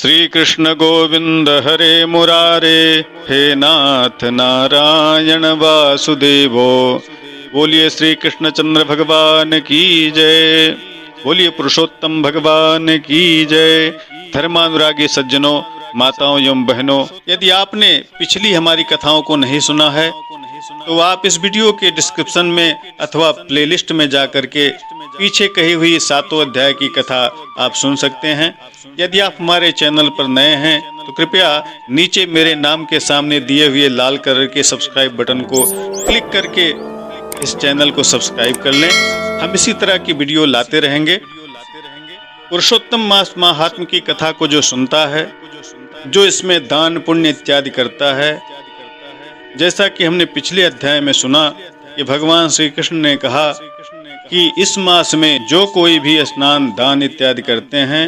श्री कृष्ण गोविंद हरे मुरारे, हे नाथ नारायण वासुदेवो। बोलिए श्री कृष्णचंद्र भगवान की जय। बोलिए पुरुषोत्तम भगवान की जय। धर्मानुरागी सज्जनों, माताओं एवं बहनों, यदि आपने पिछली हमारी कथाओं को नहीं सुना है तो आप इस वीडियो के डिस्क्रिप्शन में अथवा प्लेलिस्ट में जाकर के पीछे कही हुई 7 अध्याय की कथा आप सुन सकते हैं। यदि आप हमारे चैनल पर नए हैं तो कृपया नीचे मेरे नाम के सामने दिए हुए लाल कलर के सब्सक्राइब बटन को क्लिक करके इस चैनल को सब्सक्राइब कर लें। हम इसी तरह की वीडियो लाते रहेंगे। पुरुषोत्तम मास महात्म की कथा को जो सुनता है, जो इसमें दान पुण्य इत्यादि करता है, जैसा कि हमने पिछले अध्याय में सुना कि भगवान श्री कृष्ण ने कहा कि इस मास में जो कोई भी स्नान दान इत्यादि करते हैं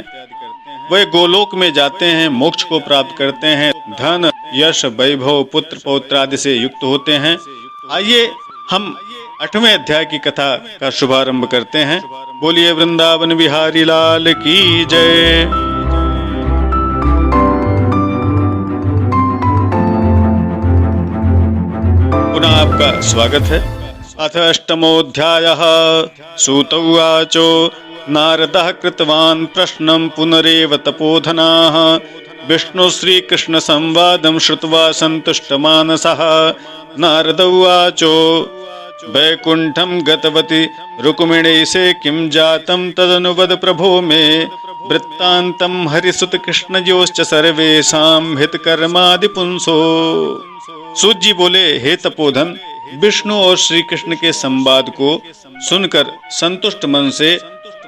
वे गोलोक में जाते हैं, मोक्ष को प्राप्त करते हैं, धन यश वैभव पुत्र पौत्र आदि से युक्त होते हैं। आइए हम 8वें अध्याय की कथा का शुभारंभ करते हैं। बोलिए वृंदावन बिहारी लाल की जय। पुनः आपका स्वागत है। अथ अष्टमोऽध्यायः। सूत उवाचो नारदः कृतवान् प्रश्नं पुनरेव तपोधनाः। विष्णु श्रीकृष्ण संवादं श्रुत्वा सन्तुष्टमानसः। नारद उवाचो वैकुण्ठं गतवती रुक्मिणीसे किं जातं तदनुवद प्रभो मे। वृत्तान्तं हरिसुत कृष्णयोश्च सर्वेषां हितकर्मादि पुंसो। सूत जी बोले, हे तपोधन, विष्णु और श्री कृष्ण के संवाद को सुनकर संतुष्ट मन से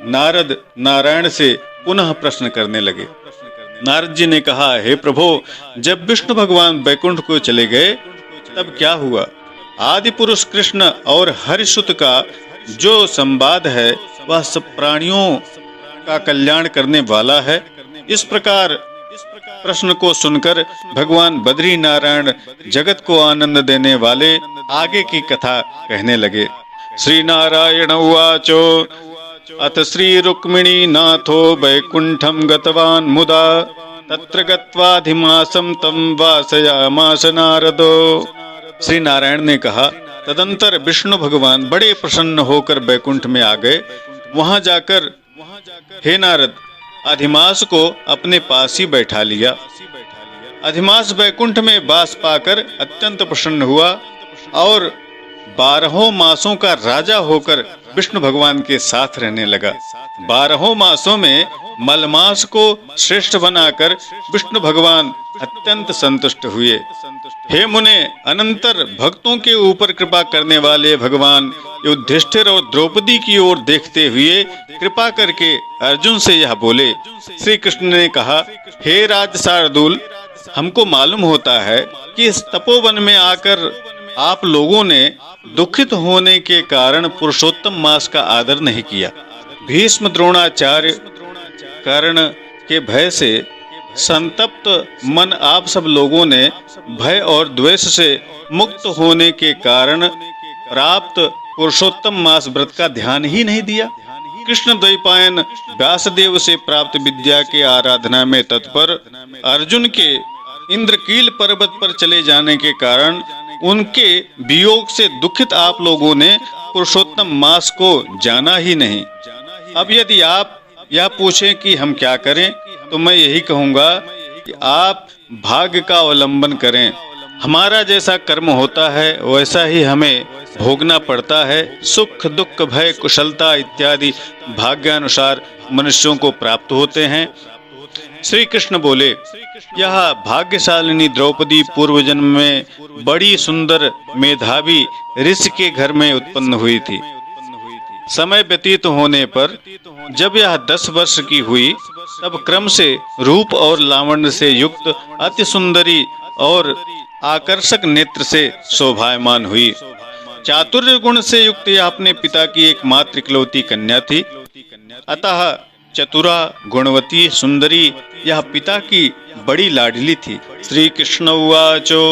नारद नारायण से पुनः प्रश्न करने लगे। नारद जी ने कहा, हे प्रभो, जब विष्णु भगवान वैकुंठ को चले गए तब क्या हुआ? आदि पुरुष कृष्ण और हरिसुत का जो संवाद है वह सब प्राणियों का कल्याण करने वाला है। इस प्रकार प्रश्न को सुनकर भगवान बद्री नारायण जगत को आनंद देने वाले आगे की कथा कहने लगे। श्री नारायण उवाचो अथ श्री रुक्मिणी नाथो वैकुंठम गतवान् मुदा तत्र गत्वाधिमासं तं वासयामास नारदो। श्री नारायण ने कहा, तदंतर विष्णु भगवान बड़े प्रसन्न होकर वैकुंठ में आ गए। वहां जाकर हे नारद, अधिमास को अपने पास ही बैठा लिया। अधिमास वैकुंठ में वास पाकर अत्यंत प्रसन्न हुआ और 12 मासों का राजा होकर विष्णु भगवान के साथ रहने लगा। 12 मासों में मलमास को श्रेष्ठ बनाकर विष्णु भगवान अत्यंत संतुष्ट हुए। हे मुने, अनंतर भक्तों के ऊपर कृपा करने वाले भगवान युधिष्ठिर और द्रौपदी की ओर देखते हुए कृपा करके अर्जुन से यह बोले। श्री कृष्ण ने कहा, हे राज शार्दूल, हमको मालूम होता है कि इस तपोवन में आकर आप लोगों ने दुखित होने के कारण पुरुषोत्तम मास का आदर नहीं किया। भीष्म द्रोणाचार्य कर्ण के भय से संतप्त मन आप सब लोगों ने भय और द्वेष से मुक्त होने के कारण प्राप्त पुरुषोत्तम मास व्रत का ध्यान ही नहीं दिया। कृष्ण द्वैपायन व्यासदेव से प्राप्त विद्या के आराधना में तत्पर अर्जुन के इंद्रकील पर्वत पर चले जाने के कारण उनके वियोग से दुखित आप लोगों ने पुरुषोत्तम मास को जाना ही नहीं। अब यदि आप यह पूछें कि हम क्या करें, तो मैं यही कहूँगा कि आप भाग्य का अवलंबन करें। हमारा जैसा कर्म होता है वैसा ही हमें भोगना पड़ता है। सुख दुख भय कुशलता इत्यादि भाग्यानुसार मनुष्यों को प्राप्त होते हैं। श्री कृष्ण बोले, यह भाग्यशालिनी द्रौपदी पूर्व जन्म में बड़ी सुंदर मेधावी ऋषि के घर में उत्पन्न हुई थी। समय व्यतीत होने पर जब यह 10 वर्ष की हुई तब क्रम से रूप और लावण्य से युक्त अति सुंदरी और आकर्षक नेत्र से शोभायमान हुई। चातुर्य गुण से युक्त यह अपने पिता की एकमात्र इकलौती कन्या थी। अतः चतुरा गुणवती सुंदरी यह पिता की बड़ी लाडली थी। श्री कृष्ण उवाचो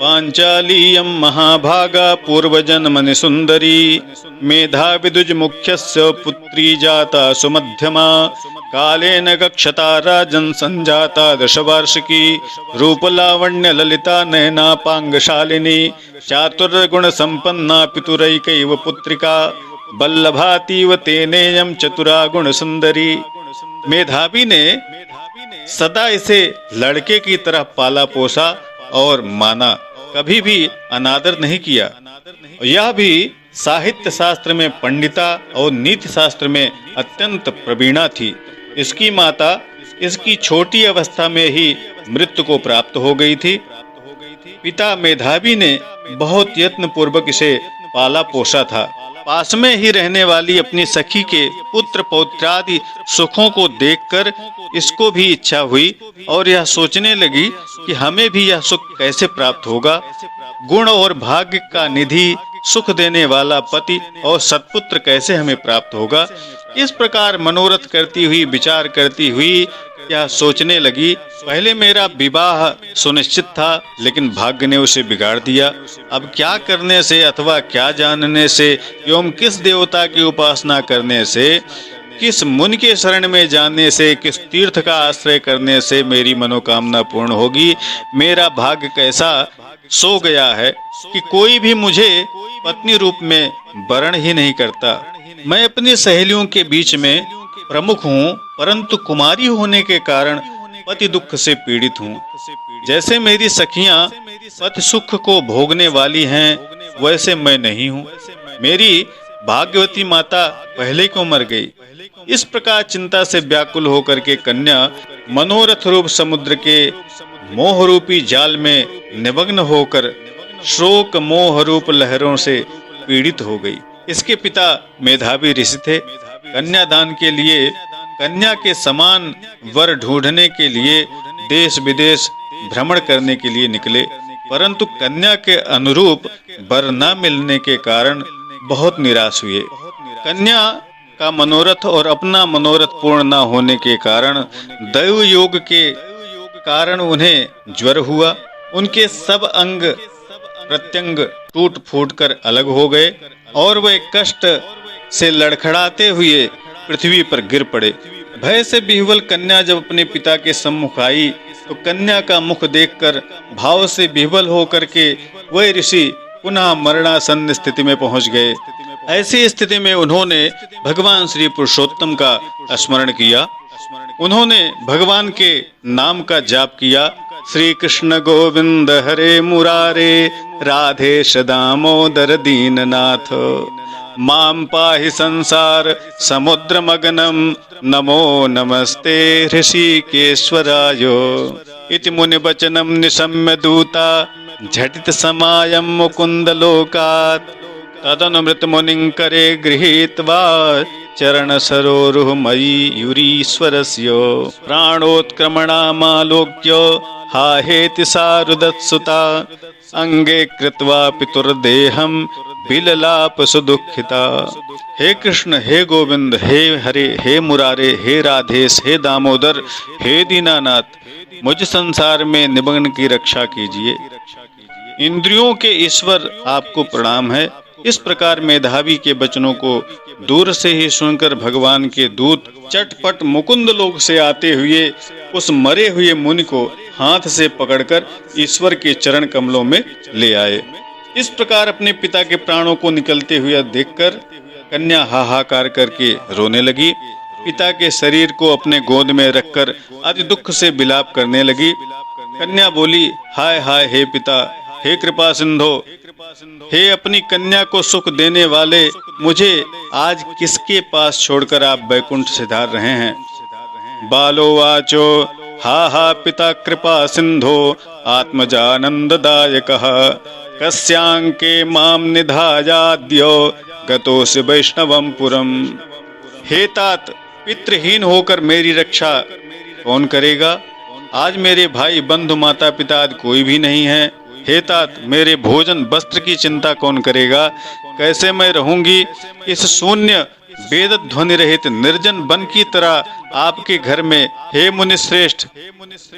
पाञ्चालीयं महाभागा पूर्वजन्मनि सुन्दरी मेधाविदुज मुख्यस्य पुत्री जाता सुमध्यमा कालेन गक्षता राजन् संजाता दशवार्षिकी रूपलावण्य ललिता नयनापाङ्गशालिनी चातुर्गुण संपन्ना पितुरैकैव पुत्रिका बल्लभातीव तेनेयं चतुरा गुण सुंदरी। मेधावी ने सदा इसे लड़के की तरह पाला पोसा और माना, कभी भी अनादर नहीं किया। यह भी साहित्य शास्त्र में पंडिता और नीति शास्त्र में अत्यंत प्रवीणा थी। इसकी माता इसकी छोटी अवस्था में ही मृत्यु को प्राप्त हो गई थी। पिता मेधावी ने बहुत यत्न पूर्वक इसे पाला पोसा था। पास में ही रहने वाली अपनी सखी के पुत्र पौत्रादि सुखों को देखकर इसको भी इच्छा हुई और यह सोचने लगी कि हमें भी यह सुख कैसे प्राप्त होगा। गुण और भाग्य का निधि, सुख देने वाला पति और सत्पुत्र कैसे हमें प्राप्त होगा। इस प्रकार मनोरथ करती हुई, विचार करती हुई यह सोचने लगी, पहले मेरा विवाह सुनिश्चित था, लेकिन भाग्य ने उसे बिगाड़ दिया। अब क्या करने से अथवा क्या जानने से एवं किस देवता की उपासना करने से, किस मुनि के शरण में जाने से, किस तीर्थ का आश्रय करने से मेरी मनोकामना पूर्ण होगी। मेरा भाग्य कैसा सो गया है कि कोई भी मुझे पत्नी रूप में वरण ही नहीं करता। मैं अपनी सहेलियों के बीच में प्रमुख हूँ, परंतु कुमारी होने के कारण पति दुख से पीड़ित हूँ। जैसे मेरी सखियां पति सुख को भोगने वाली हैं, वैसे मैं नहीं हूँ। मेरी भाग्यवती माता पहले क्यों मर गई। इस प्रकार चिंता से व्याकुल होकर के कन्या मनोरथ रूप समुद्र के मोह रूपी जाल में निमग्न होकर शोक मोह रूप लहरों से पीड़ित हो गई। इसके पिता मेधावी ऋषि थे। कन्यादान के लिए, कन्या के समान वर ढूंढने के लिए देश विदेश भ्रमण करने के लिए निकले, परंतु कन्या के अनुरूप वर न मिलने के कारण बहुत निराश हुए। कन्या का मनोरथ और अपना मनोरथ पूर्ण न होने के कारण दैव योग के कारण उन्हें ज्वर हुआ। उनके सब अंग प्रत्यंग टूट फूट कर अलग हो गए और वे कष्ट से लड़खड़ाते हुए पृथ्वी पर गिर पड़े। भय से विह्वल कन्या जब अपने पिता के सम्मुख आई तो कन्या का मुख देखकर भाव से विह्वल होकर के वह ऋषि पुनः मरणासन्न स्थिति में पहुंच गए। ऐसी स्थिति में उन्होंने भगवान श्री पुरुषोत्तम का स्मरण किया। उन्होंने भगवान के नाम का जाप किया। श्री कृष्ण गोविंद हरे मुरारे राधेश दामोदर दीननाथ माम पाहि संसार समुद्र मगनम नमो नमस्ते ऋषिकेश्वराय। इति मुनि वचनम निशम्य दूता झटित समायम मुकुंद लोकात् तदनुमृत मुनिं करे गृहीत्वा चरण सरोरुह मयूरीश्वरस्य प्राणोत्क्रमणामालोक्य हाहेति सारुदत्सुता अंगे कृत्वा पितुर्देहं बिललाप सुदुःखिता। हे कृष्ण, हे गोविंद, हे हरे, हे मुरारे, हे राधेश, हे दामोदर, हे दीनानाथ, मुझ संसार में निमग्न की रक्षा कीजिए। इंद्रियों के ईश्वर आपको प्रणाम है। इस प्रकार मेधावी के वचनों को दूर से ही सुनकर भगवान के दूत चटपट मुकुंद लोक से आते हुए उस मरे हुए मुनि को हाथ से पकड़कर ईश्वर के चरण कमलों में ले आए। इस प्रकार अपने पिता के प्राणों को निकलते हुए देखकर कन्या हाहाकार करके रोने लगी। पिता के शरीर को अपने गोद में रखकर अति दुख से विलाप करने लगी। कन्या बोली, हाय हाय हे पिता, हे कृपा सिंधो, हे अपनी कन्या को सुख देने वाले, मुझे आज किसके पास छोड़कर आप वैकुंठ सिधार रहे हैं। बालो वाचो हा हा पिता कृपा सिंधो आत्मजानंददायकः कस्यांके माम निधायाद्यो गतोऽसि वैष्णवं पुरम्। हे तात, पितृहीन होकर मेरी रक्षा कौन करेगा। आज मेरे भाई बंधु माता पिता आदि कोई भी नहीं है। हे तात, मेरे भोजन वस्त्र की चिंता कौन करेगा। कैसे मैं रहूंगी इस शून्य वेद ध्वनि रहित निर्जन वन की तरह आपके घर में, हे मुनि श्रेष्ठ,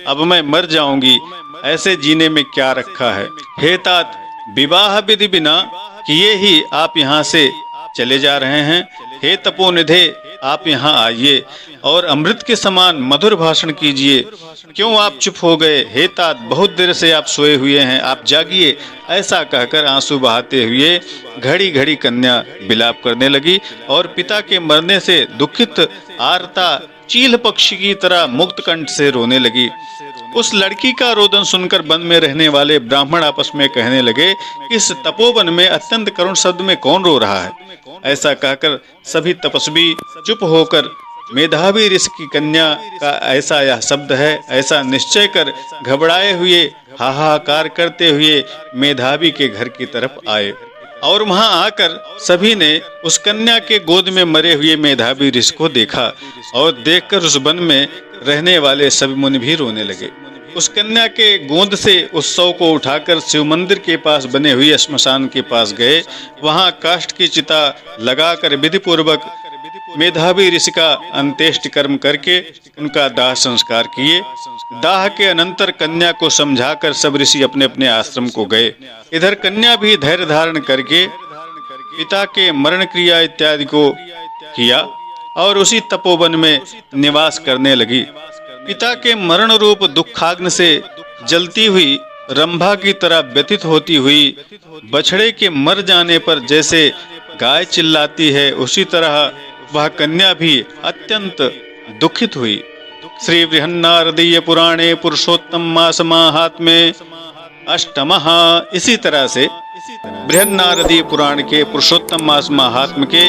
अब मैं मर जाऊंगी, ऐसे जीने में क्या रखा है। हे तात, विवाह विधि बिना किए ही आप यहाँ से चले जा रहे हैं। हे तपोनिधे, आप यहाँ आइए और अमृत के समान मधुर भाषण कीजिए। क्यों आप चुप हो गए? हे तात, बहुत देर से आप सोए हुए हैं, आप जागिए। ऐसा कहकर आंसू बहाते हुए घड़ी घड़ी कन्या विलाप करने लगी और पिता के मरने से दुखित आरता चील पक्षी की तरह मुक्त कंठ से रोने लगी। उस लड़की का रोदन सुनकर वन में रहने वाले ब्राह्मण आपस में कहने लगे, इस तपोवन में अत्यंत करुण शब्द में कौन रो रहा है? ऐसा कहकर सभी तपस्वी चुप होकर मेधावी ऋषि की कन्या का ऐसा यह शब्द है, ऐसा निश्चय कर घबराए हुए हाहाकार करते हुए मेधावी के घर की तरफ आए और वहां आकर सभी ने उस कन्या के गोद में मरे हुए मेधावी ऋषि को देखा और देखकर उस वन में रहने वाले सभी मुनि भी रोने लगे। उस कन्या के गोद से उस शव को उठाकर शिव मंदिर के पास बने हुए श्मशान के पास गए। वहां काष्ठ की चिता लगाकर विधि पूर्वक मेधावी ऋषि का अंत्येष्टि कर्म करके उनका दाह संस्कार किए। दाह के अनंतर कन्या को समझाकर सब ऋषि अपने अपने आश्रम को गए। इधर कन्या भी धैर्य धारण करके पिता के मरण क्रिया इत्यादि को किया और उसी तपोवन में निवास करने लगी। पिता के मरण रूप दुखाग्नि से जलती हुई रंभा की तरह व्यतीत होती हुई बछड़े के मर जाने पर जैसे गाय चिल्लाती है, उसी तरह वह कन्या भी अत्यंत दुखित हुई। श्री बृहन्नारदीय पुराणे पुरुषोत्तम मास माहात्म्ये अष्टमः। इसी तरह से बृहन्नारदीय पुराण के पुरुषोत्तम मास महात्म्य के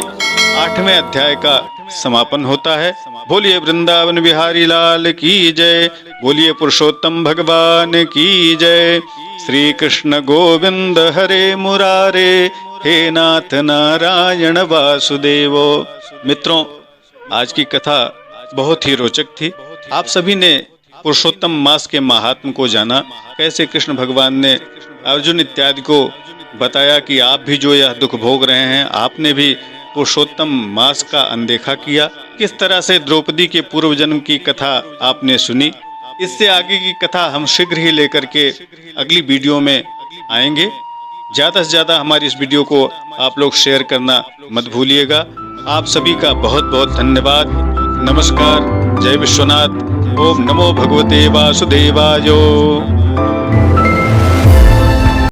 8वें अध्याय का समापन होता है। बोलिए वृंदावन बिहारी लाल की जय, बोलिए पुरुषोत्तम भगवान की जय। श्री कृष्ण गोविंद हरे मुरारे, हे नाथ नारायण वासुदेवो। मित्रों, आज की कथा बहुत ही रोचक थी। आप सभी ने पुरुषोत्तम मास के महात्म को जाना, कैसे कृष्ण भगवान ने अर्जुन इत्यादि को बताया कि आप भी जो यह दुख भोग रहे हैं, आपने भी पुरुषोत्तम मास का अनदेखा किया। किस तरह से द्रौपदी के पूर्व जन्म की कथा आपने सुनी। इससे आगे की कथा हम शीघ्र ही लेकर के अगली वीडियो में आएंगे। ज़्यादा से ज़्यादा हमारी इस वीडियो को आप लोग शेयर करना मत भूलिएगा। आप सभी का बहुत बहुत धन्यवाद। नमस्कार, जय विश्वनाथ। ओम नमो भगवते वासुदेवाय।